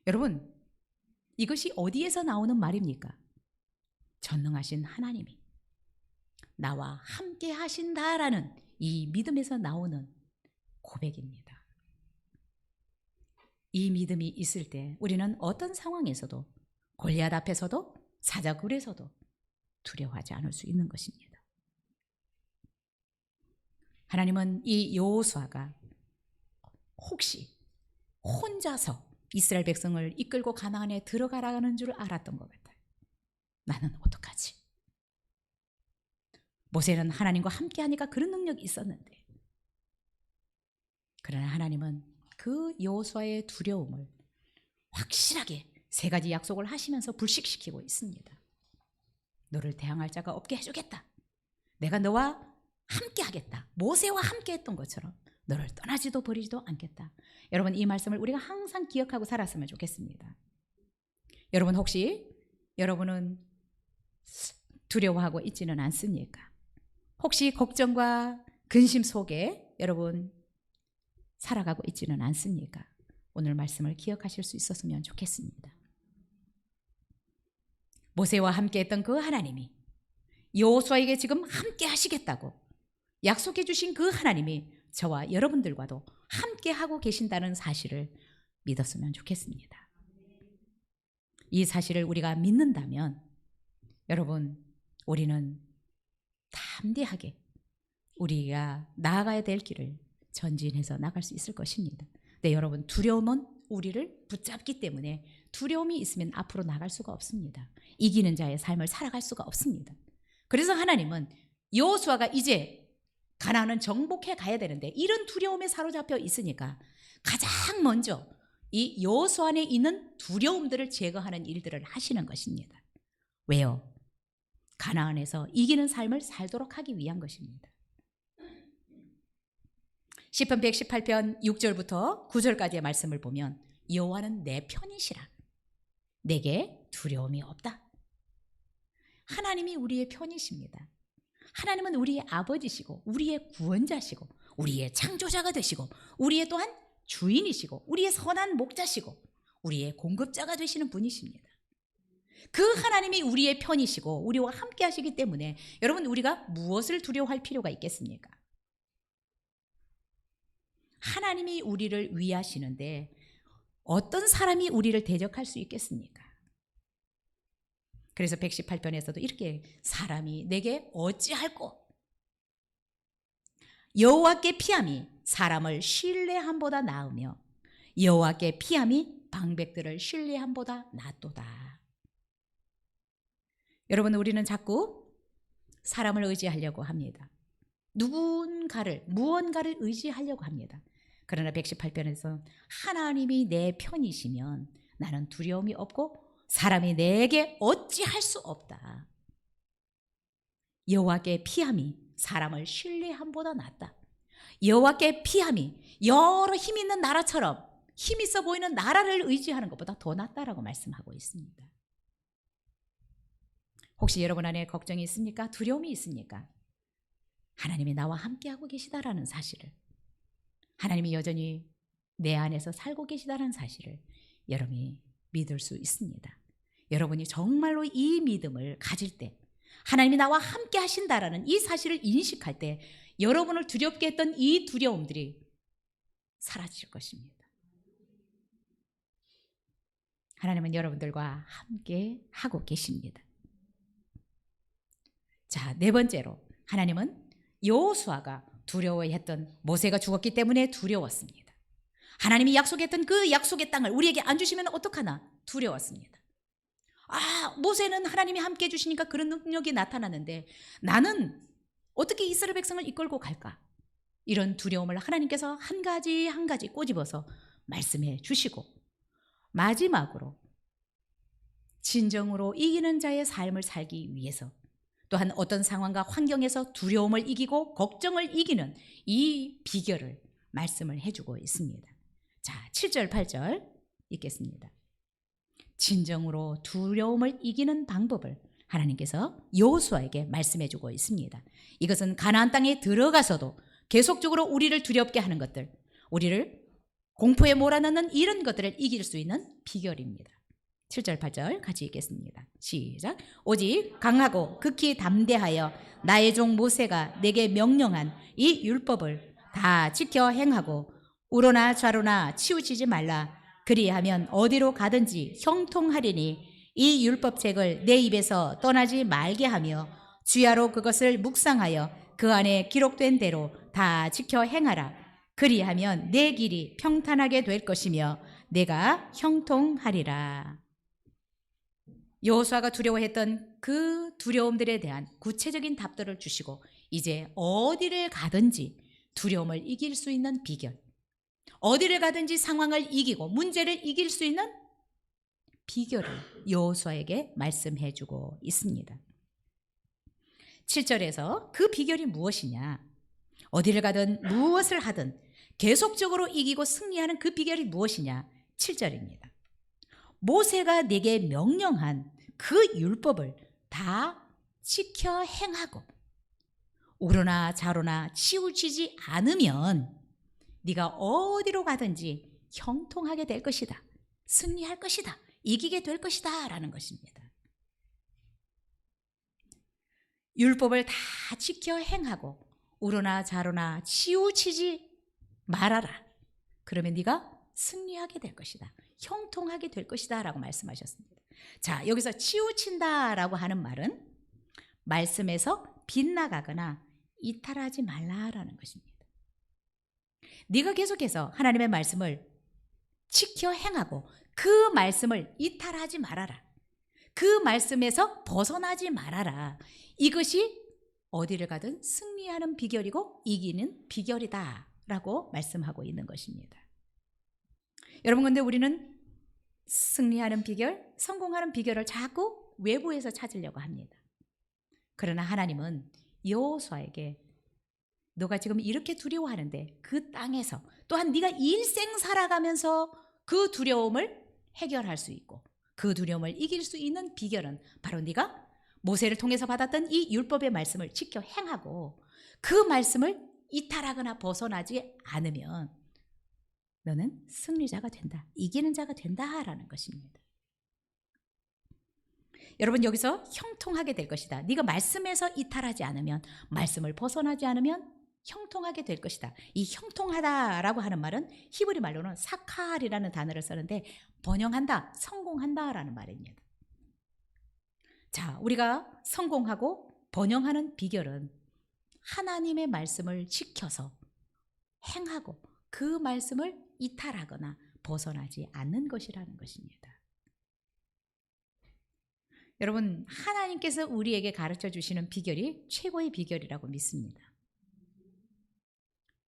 Speaker 1: 여러분, 이것이 어디에서 나오는 말입니까? 전능하신 하나님이 나와 함께 하신다라는 이 믿음에서 나오는 고백입니다. 이 믿음이 있을 때 우리는 어떤 상황에서도, 골리앗 앞에서도, 사자굴에서도 두려워하지 않을 수 있는 것입니다. 하나님은 이 여호수아가 혹시 혼자서 이스라엘 백성을 이끌고 가나안에 들어가라는 줄 알았던 것 같아요. 나는 어떡하지? 모세는 하나님과 함께 하니까 그런 능력이 있었는데, 그러나 하나님은 그 여호수아의 두려움을 확실하게 3가지 약속을 하시면서 불식시키고 있습니다. 너를 대항할 자가 없게 해주겠다. 내가 너와 함께 하겠다. 모세와 함께 했던 것처럼 너를 떠나지도 버리지도 않겠다. 여러분, 이 말씀을 우리가 항상 기억하고 살았으면 좋겠습니다. 여러분, 혹시 여러분은 두려워하고 있지는 않습니까? 혹시 걱정과 근심 속에 여러분 살아가고 있지는 않습니까? 오늘 말씀을 기억하실 수 있었으면 좋겠습니다. 모세와 함께 했던 그 하나님이 여호수아에게 지금 함께 하시겠다고 약속해 주신 그 하나님이 저와 여러분들과도 함께 하고 계신다는 사실을 믿었으면 좋겠습니다. 이 사실을 우리가 믿는다면 여러분, 우리는 담대하게 우리가 나아가야 될 길을 전진해서 나갈 수 있을 것입니다. 네, 여러분, 두려움은 우리를 붙잡기 때문에 두려움이 있으면 앞으로 나갈 수가 없습니다. 이기는 자의 삶을 살아갈 수가 없습니다. 그래서 하나님은 여호수아가 이제 가나안은 정복해 가야 되는데 이런 두려움에 사로잡혀 있으니까 가장 먼저 이 여호수아 안에 있는 두려움들을 제거하는 일들을 하시는 것입니다. 왜요? 가나안에서 이기는 삶을 살도록 하기 위한 것입니다. 시편 118편 6절부터 9절까지의 말씀을 보면 여호와는 내 편이시라. 내게 두려움이 없다. 하나님이 우리의 편이십니다. 하나님은 우리의 아버지시고 우리의 구원자시고 우리의 창조자가 되시고 우리의 또한 주인이시고 우리의 선한 목자시고 우리의 공급자가 되시는 분이십니다. 그 하나님이 우리의 편이시고 우리와 함께 하시기 때문에 여러분, 우리가 무엇을 두려워할 필요가 있겠습니까? 하나님이 우리를 위하시는데 어떤 사람이 우리를 대적할 수 있겠습니까? 그래서 118편에서도 이렇게 사람이 내게 어찌할꼬? 여호와께 피함이 사람을 신뢰함보다 나으며 여호와께 피함이 방백들을 신뢰함보다 낫도다. 여러분, 우리는 자꾸 사람을 의지하려고 합니다. 누군가를, 무언가를 의지하려고 합니다. 그러나 118편에서 하나님이 내 편이시면 나는 두려움이 없고 사람이 내게 어찌할 수 없다. 여호와께 피함이 사람을 신뢰함보다 낫다. 여호와께 피함이 여러 힘 있는 나라처럼 힘 있어 보이는 나라를 의지하는 것보다 더 낫다라고 말씀하고 있습니다. 혹시 여러분 안에 걱정이 있습니까? 두려움이 있습니까? 하나님이 나와 함께하고 계시다라는 사실을, 하나님이 여전히 내 안에서 살고 계시다라는 사실을 여러분이 믿을 수 있습니다. 여러분이 정말로 이 믿음을 가질 때, 하나님이 나와 함께 하신다라는 이 사실을 인식할 때 여러분을 두렵게 했던 이 두려움들이 사라질 것입니다. 하나님은 여러분들과 함께 하고 계십니다. 자, 4번째로 하나님은 여호수아가 두려워했던 모세가 죽었기 때문에 두려웠습니다. 하나님이 약속했던 그 약속의 땅을 우리에게 안 주시면 어떡하나 두려웠습니다. 모세는 하나님이 함께 해주시니까 그런 능력이 나타났는데 나는 어떻게 이스라엘 백성을 이끌고 갈까? 이런 두려움을 하나님께서 한 가지 한 가지 꼬집어서 말씀해 주시고, 마지막으로 진정으로 이기는 자의 삶을 살기 위해서 또한 어떤 상황과 환경에서 두려움을 이기고 걱정을 이기는 이 비결을 말씀을 해주고 있습니다. 자, 7절 8절 읽겠습니다. 진정으로 두려움을 이기는 방법을 하나님께서 여호수아에게 말씀해주고 있습니다. 이것은 가나안 땅에 들어가서도 계속적으로 우리를 두렵게 하는 것들, 우리를 공포에 몰아넣는 이런 것들을 이길 수 있는 비결입니다. 7절 8절 같이 읽겠습니다. 시작. 오직 강하고 극히 담대하여 나의 종 모세가 내게 명령한 이 율법을 다 지켜 행하고 우로나 좌로나 치우치지 말라. 그리하면 어디로 가든지 형통하리니 이 율법책을 내 입에서 떠나지 말게 하며 주야로 그것을 묵상하여 그 안에 기록된 대로 다 지켜 행하라. 그리하면 내 길이 평탄하게 될 것이며 내가 형통하리라. 여호수아가 두려워했던 그 두려움들에 대한 구체적인 답들을 주시고 이제 어디를 가든지 두려움을 이길 수 있는 비결, 어디를 가든지 상황을 이기고 문제를 이길 수 있는 비결을 여호수아에게 말씀해 주고 있습니다. 7절에서 그 비결이 무엇이냐, 어디를 가든 무엇을 하든 계속적으로 이기고 승리하는 그 비결이 무엇이냐, 7절입니다. 모세가 내게 명령한 그 율법을 다 지켜 행하고 우로나 좌로나 치우치지 않으면 네가 어디로 가든지 형통하게 될 것이다, 승리할 것이다, 이기게 될 것이다 라는 것입니다. 율법을 다 지켜 행하고 우로나 좌로나 치우치지 말아라. 그러면 네가 승리하게 될 것이다, 형통하게 될 것이다 라고 말씀하셨습니다. 자, 여기서 치우친다 라고 하는 말은 말씀에서 빗나가거나 이탈하지 말라라는 것입니다. 네가 계속해서 하나님의 말씀을 지켜 행하고 그 말씀을 이탈하지 말아라. 그 말씀에서 벗어나지 말아라. 이것이 어디를 가든 승리하는 비결이고 이기는 비결이다 라고 말씀하고 있는 것입니다. 여러분, 근데 우리는 승리하는 비결, 성공하는 비결을 자꾸 외부에서 찾으려고 합니다. 그러나 하나님은 여호수아에게 너가 지금 이렇게 두려워하는데 그 땅에서 또한 네가 일생 살아가면서 그 두려움을 해결할 수 있고 그 두려움을 이길 수 있는 비결은 바로 네가 모세를 통해서 받았던 이 율법의 말씀을 지켜 행하고 그 말씀을 이탈하거나 벗어나지 않으면 너는 승리자가 된다, 이기는 자가 된다라는 것입니다. 여러분, 여기서 형통하게 될 것이다, 네가 말씀에서 이탈하지 않으면, 말씀을 벗어나지 않으면 형통하게 될 것이다. 이 형통하다라고 하는 말은 히브리 말로는 사칼이라는 단어를 쓰는데 번영한다, 성공한다라는 말입니다. 자, 우리가 성공하고 번영하는 비결은 하나님의 말씀을 지켜서 행하고 그 말씀을 이탈하거나 벗어나지 않는 것이라는 것입니다. 여러분, 하나님께서 우리에게 가르쳐 주시는 비결이 최고의 비결이라고 믿습니다.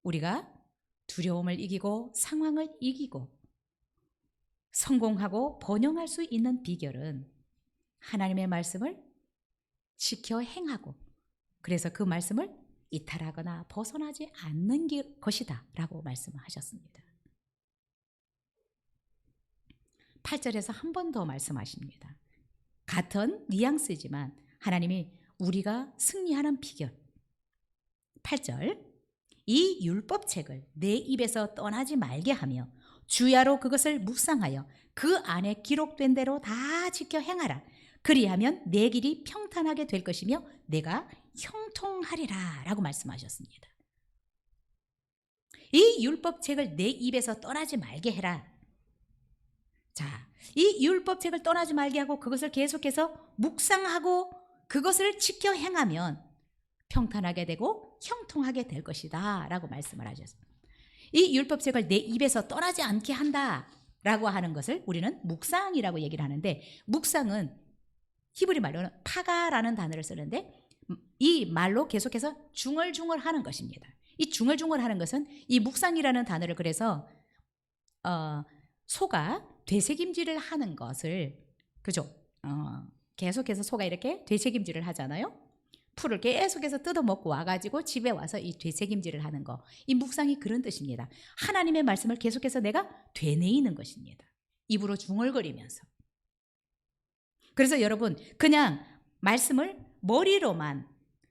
Speaker 1: 우리가 두려움을 이기고 상황을 이기고 성공하고 번영할 수 있는 비결은 하나님의 말씀을 지켜 행하고 그래서 그 말씀을 이탈하거나 벗어나지 않는 것이다 라고 말씀하셨습니다. 8절에서 한 번 더 말씀하십니다. 같은 뉘앙스지만 하나님이 우리가 승리하는 비결, 8절, 이 율법책을 내 입에서 떠나지 말게 하며 주야로 그것을 묵상하여 그 안에 기록된 대로 다 지켜 행하라. 그리하면 내 길이 평탄하게 될 것이며 내가 형통하리라 라고 말씀하셨습니다. 이 율법책을 내 입에서 떠나지 말게 해라. 자, 이 율법책을 떠나지 말게 하고 그것을 계속해서 묵상하고 그것을 지켜 행하면 평탄하게 되고 형통하게 될 것이다 라고 말씀을 하셨어요. 이 율법책을 내 입에서 떠나지 않게 한다라고 하는 것을 우리는 묵상이라고 얘기를 하는데, 묵상은 히브리 말로는 파가라는 단어를 쓰는데 이 말로 계속해서 중얼중얼하는 것입니다. 이 중얼중얼하는 것은 이 묵상이라는 단어를 그래서 소가 되새김질을 하는 것을, 그죠? 계속해서 소가 이렇게 되새김질을 하잖아요. 풀을 계속해서 뜯어먹고 와가지고 집에 와서 이 되새김질을 하는 거, 이 묵상이 그런 뜻입니다. 하나님의 말씀을 계속해서 내가 되뇌이는 것입니다. 입으로 중얼거리면서. 그래서 여러분, 그냥 말씀을 머리로만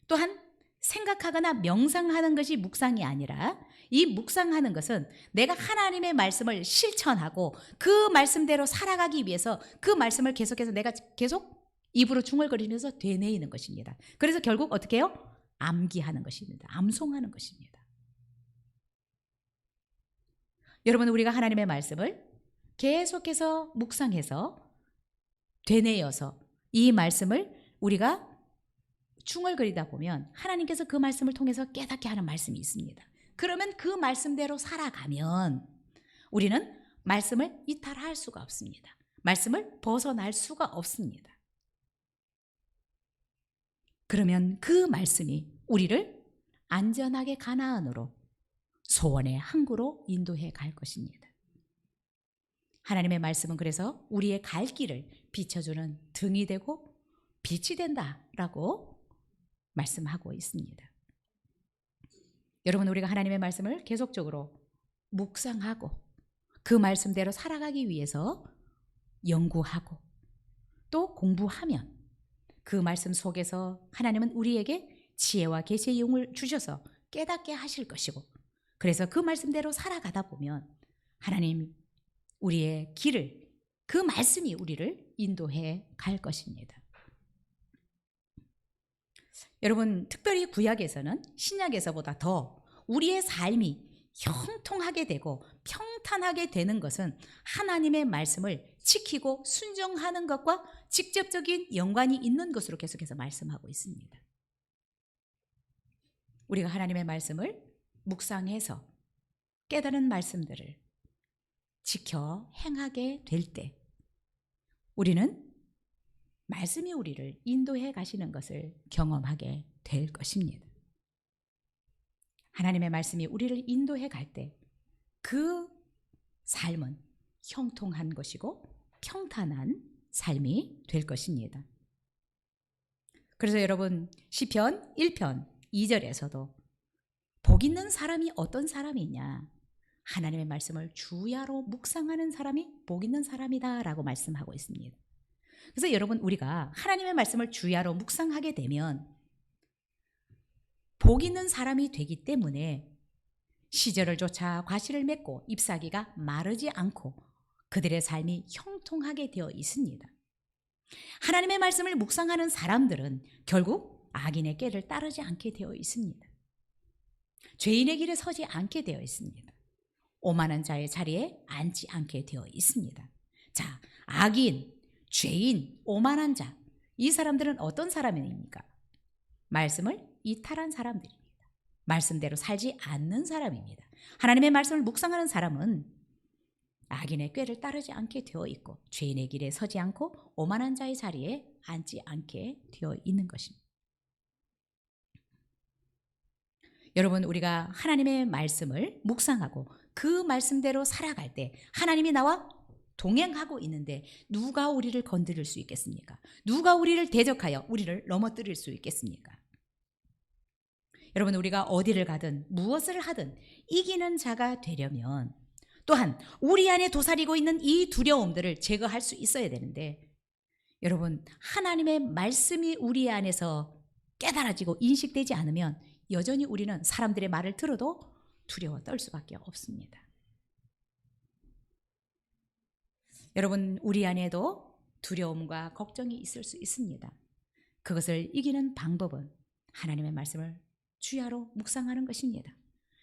Speaker 1: 또한 생각하거나 명상하는 것이 묵상이 아니라, 이 묵상하는 것은 내가 하나님의 말씀을 실천하고 그 말씀대로 살아가기 위해서 그 말씀을 계속해서 내가 계속 입으로 중얼거리면서 되뇌이는 것입니다. 그래서 결국 어떻게 해요? 암기하는 것입니다. 암송하는 것입니다. 여러분, 우리가 하나님의 말씀을 계속해서 묵상해서 되뇌어서 이 말씀을 우리가 중얼거리다 보면 하나님께서 그 말씀을 통해서 깨닫게 하는 말씀이 있습니다. 그러면 그 말씀대로 살아가면 우리는 말씀을 이탈할 수가 없습니다. 말씀을 벗어날 수가 없습니다. 그러면 그 말씀이 우리를 안전하게 가나안으로, 소원의 항구로 인도해 갈 것입니다. 하나님의 말씀은 그래서 우리의 갈 길을 비춰주는 등이 되고 빛이 된다라고 말씀하고 있습니다. 여러분, 우리가 하나님의 말씀을 계속적으로 묵상하고 그 말씀대로 살아가기 위해서 연구하고 또 공부하면 그 말씀 속에서 하나님은 우리에게 지혜와 계시의 영을 주셔서 깨닫게 하실 것이고, 그래서 그 말씀대로 살아가다 보면 하나님 우리의 길을, 그 말씀이 우리를 인도해 갈 것입니다. 여러분, 특별히 구약에서는 신약에서보다 더 우리의 삶이 형통하게 되고 평탄하게 되는 것은 하나님의 말씀을 지키고 순종하는 것과 직접적인 연관이 있는 것으로 계속해서 말씀하고 있습니다. 우리가 하나님의 말씀을 묵상해서 깨달은 말씀들을 지켜 행하게 될 때 우리는 말씀이 우리를 인도해 가시는 것을 경험하게 될 것입니다. 하나님의 말씀이 우리를 인도해 갈 때 그 삶은 형통한 것이고 평탄한 삶이 될 것입니다. 그래서 여러분, 시편 1편 2절에서도 복 있는 사람이 어떤 사람이냐, 하나님의 말씀을 주야로 묵상하는 사람이 복 있는 사람이다 라고 말씀하고 있습니다. 그래서 여러분, 우리가 하나님의 말씀을 주야로 묵상하게 되면 복 있는 사람이 되기 때문에 시절을 쫓아 과실을 맺고 잎사귀가 마르지 않고 그들의 삶이 형통하게 되어 있습니다. 하나님의 말씀을 묵상하는 사람들은 결국 악인의 꾀를 따르지 않게 되어 있습니다. 죄인의 길에 서지 않게 되어 있습니다. 오만한 자의 자리에 앉지 않게 되어 있습니다. 자, 악인, 죄인, 오만한 자, 이 사람들은 어떤 사람입니까? 말씀을 이탈한 사람들입니다. 말씀대로 살지 않는 사람입니다. 하나님의 말씀을 묵상하는 사람은 악인의 꾀를 따르지 않게 되어 있고 죄인의 길에 서지 않고 오만한 자의 자리에 앉지 않게 되어 있는 것입니다. 여러분, 우리가 하나님의 말씀을 묵상하고 그 말씀대로 살아갈 때 하나님이 나와 동행하고 있는데 누가 우리를 건드릴 수 있겠습니까? 누가 우리를 대적하여 우리를 넘어뜨릴 수 있겠습니까? 여러분, 우리가 어디를 가든 무엇을 하든 이기는 자가 되려면 또한 우리 안에 도사리고 있는 이 두려움들을 제거할 수 있어야 되는데, 여러분, 하나님의 말씀이 우리 안에서 깨달아지고 인식되지 않으면 여전히 우리는 사람들의 말을 들어도 두려워 떨 수밖에 없습니다. 여러분, 우리 안에도 두려움과 걱정이 있을 수 있습니다. 그것을 이기는 방법은 하나님의 말씀을 주야로 묵상하는 것입니다.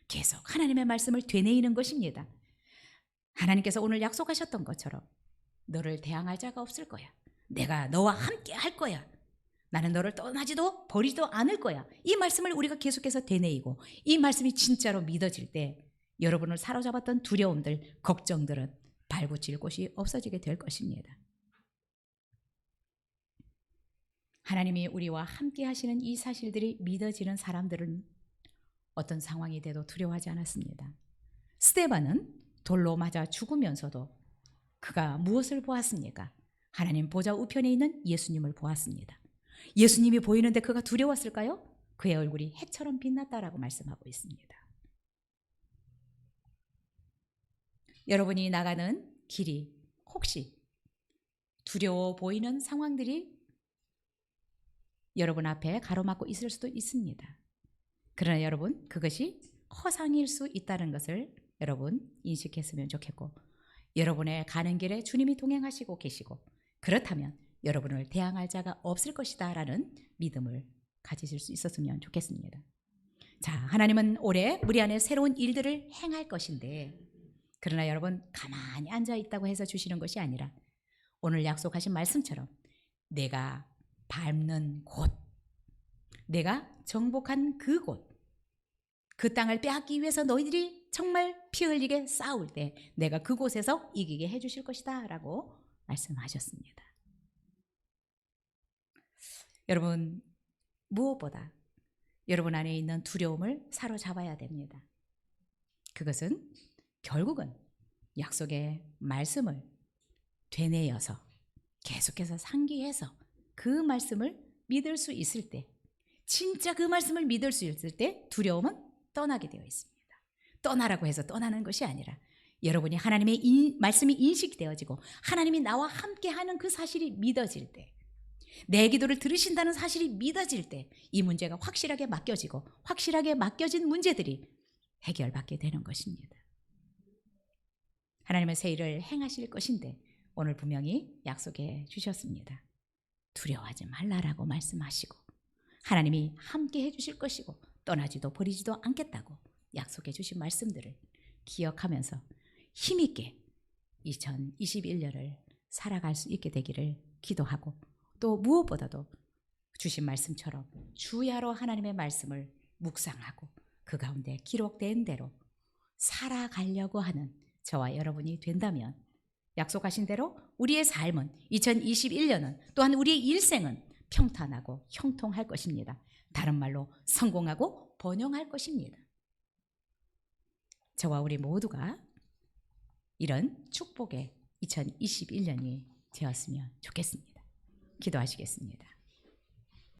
Speaker 1: 계속 하나님의 말씀을 되뇌이는 것입니다. 하나님께서 오늘 약속하셨던 것처럼 너를 대항할 자가 없을 거야. 내가 너와 함께 할 거야. 나는 너를 떠나지도 버리지도 않을 거야. 이 말씀을 우리가 계속해서 되뇌이고 이 말씀이 진짜로 믿어질 때 여러분을 사로잡았던 두려움들, 걱정들은 발붙일 곳이 없어지게 될 것입니다. 하나님이 우리와 함께 하시는 이 사실들이 믿어지는 사람들은 어떤 상황이 돼도 두려워하지 않았습니다. 스데반은 돌로 맞아 죽으면서도 그가 무엇을 보았습니까? 하나님 보좌 우편에 있는 예수님을 보았습니다. 예수님이 보이는데 그가 두려웠을까요? 그의 얼굴이 해처럼 빛났다라고 말씀하고 있습니다. 여러분이 나가는 길이 혹시 두려워 보이는 상황들이 여러분 앞에 가로막고 있을 수도 있습니다. 그러나 여러분, 그것이 허상일 수 있다는 것을 여러분 인식했으면 좋겠고, 여러분의 가는 길에 주님이 동행하시고 계시고, 그렇다면 여러분을 대항할 자가 없을 것이다 라는 믿음을 가지실 수 있었으면 좋겠습니다. 자, 하나님은 올해 우리 안에 새로운 일들을 행할 것인데, 그러나 여러분 가만히 앉아 있다고 해서 주시는 것이 아니라 오늘 약속하신 말씀처럼 내가 밟는 곳, 내가 정복한 그곳, 그 땅을 빼앗기 위해서 너희들이 정말 피 흘리게 싸울 때 내가 그곳에서 이기게 해주실 것이다 라고 말씀하셨습니다. 여러분, 무엇보다 여러분 안에 있는 두려움을 사로잡아야 됩니다. 그것은 결국은 약속의 말씀을 되뇌어서 계속해서 상기해서 그 말씀을 믿을 수 있을 때, 진짜 그 말씀을 믿을 수 있을 때 두려움은 떠나게 되어 있습니다. 떠나라고 해서 떠나는 것이 아니라 여러분이 하나님의 말씀이 인식되어지고 하나님이 나와 함께하는 그 사실이 믿어질 때, 내 기도를 들으신다는 사실이 믿어질 때 이 문제가 확실하게 맡겨지고 확실하게 맡겨진 문제들이 해결받게 되는 것입니다. 하나님은 새 일을 행하실 것인데 오늘 분명히 약속해 주셨습니다. 두려워하지 말라라고 말씀하시고 하나님이 함께 해주실 것이고 떠나지도 버리지도 않겠다고 약속해 주신 말씀들을 기억하면서 힘있게 2021년을 살아갈 수 있게 되기를 기도하고, 또 무엇보다도 주신 말씀처럼 주야로 하나님의 말씀을 묵상하고 그 가운데 기록된 대로 살아가려고 하는 저와 여러분이 된다면 약속하신 대로 우리의 삶은 2021년은 또한 우리의 일생은 평탄하고 형통할 것입니다. 다른 말로 성공하고 번영할 것입니다. 저와 우리 모두가 이런 축복의 2021년이 되었으면 좋겠습니다. 기도하시겠습니다.